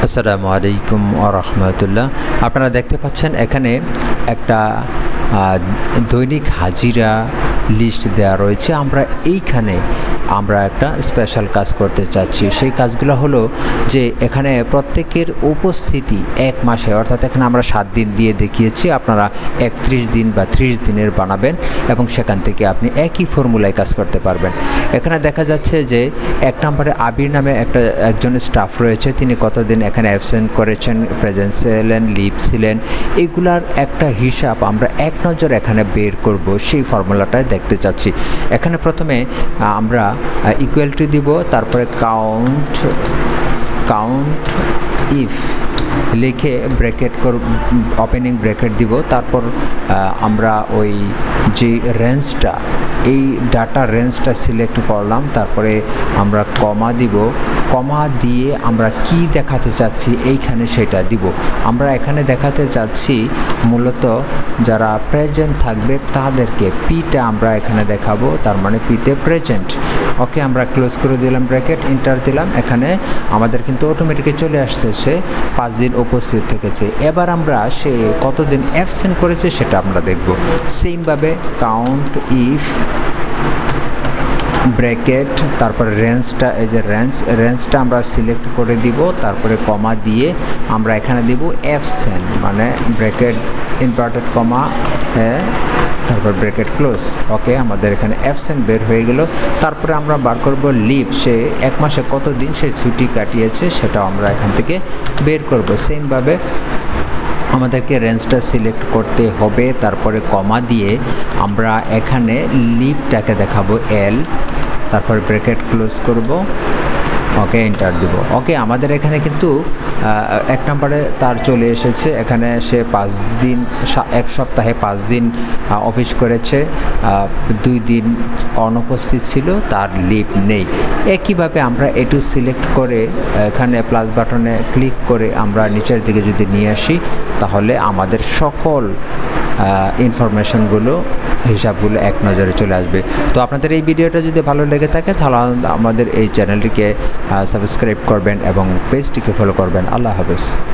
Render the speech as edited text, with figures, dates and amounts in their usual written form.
আসসালামু আলাইকুম ওয়া রাহমাতুল্লাহ। আপনারা দেখতে পাচ্ছেন এখানে একটা দৈনিক হাজিরা লিস্ট দেওয়া রয়েছে। আমরা একটা স্পেশাল কাজ করতে চাচ্ছি। সেই কাজগুলো হলো যে এখানে প্রত্যেকের উপস্থিতি 1 মাসে, অর্থাৎ এখানে আমরা 7 দিন দিয়ে দেখিয়েছি, আপনারা 31 দিন বা 30 দিনের বানাবেন এবং সেখান থেকে আপনি একই ফর্মুলায় কাজ করতে পারবেন। এখানে দেখা যাচ্ছে যে 1 নম্বরে আবির নামে একজন স্টাফ রয়েছে। তিনি কতদিন এখানে অ্যাবসেন্ট করেছেন, প্রেজেন্ট ছিলেন, লিভ ছিলেন, এগুলার একটা হিসাব আমরা এক নজর এখানে বের করব। সেই ফর্মুলাটাই দেখতে চাচ্ছি। এখানে প্রথমে আমরা ইকুয়াল টু দিব, তারপরে কাউন্ট ইফ লিখে ওপেনিং ব্র্যাকেট দিব। তারপর আমরা ওই যে রেঞ্জটা, এই ডাটা রেঞ্জটা সিলেক্ট করলাম। তারপরে আমরা কমা দিব, কমা দিয়ে আমরা কি দেখাতে চাচ্ছি এইখানে সেটা দিব। আমরা এখানে দেখাতে চাচ্ছি মূলত যারা প্রেজেন্ট থাকবে তাদেরকে, পিটা আমরা এখানে দেখাবো, তার মানে পিতে প্রেজেন্ট। ওকে, আমরা ক্লোজ করে দিলাম ব্র্যাকেট, এন্টার দিলাম। এখানে আমাদের কিন্তু অটোমেটিক্যালি চলে আসছে সে 5 দিন উপস্থিত থেকেছে। এবার আমরা সে কতদিন অ্যাবসেন্ট করেছে সেটা আমরা দেখব। সেমভাবে কাউন্ট ইফ ব্র্যাকেট, তারপরে রেঞ্জটা, এই যে রেঞ্জটা আমরা সিলেক্ট করে দিব। তারপরে কমা দিয়ে আমরা এখানে দিব অ্যাবসেন্ট, মানে ব্র্যাকেট ইনভার্টেড কমা, তারপর ব্র্যাকেট ক্লোজ। ওকে, আমাদের এখানে অ্যাবসেন্ট বের হয়ে গেল। তারপরে আমরা বার করব লিভ, সে 1 মাসে কতদিন সে ছুটি কাটিয়েছে সেটাও আমরা এখান থেকে বের করব। সেমভাবে আমাদেরকে রেঞ্জটা সিলেক্ট করতে হবে, তারপরে কমা দিয়ে আমরা এখানে লিভটাকে দেখাবো এল, তারপর ব্র্যাকেট ক্লোজ করব। ওকে, এন্টার দিব। ওকে, আমাদের এখানে কিন্তু 1 নম্বরে তার চলে এসেছে। এখানে সে 5 দিন, 1 সপ্তাহে 5 দিন অফিস করেছে, 2 দিন অনুপস্থিত ছিল, তার লিভ নেই। একইভাবে আমরা এটু সিলেক্ট করে এখানে প্লাস বাটনে ক্লিক করে আমরা নিচের দিকে যদি নিয়ে আসি, তাহলে আমাদের সকল ইনফরমেশনগুলো, হিসাবগুলো এক নজরে চলে আসবে। তো আপনাদের এই ভিডিওটা যদি ভালো লেগে থাকে তাহলে আমাদের এই চ্যানেলটিকে সাবস্ক্রাইব করবেন এবং পেজটিকে ফলো করবেন। আল্লাহ হাফেজ।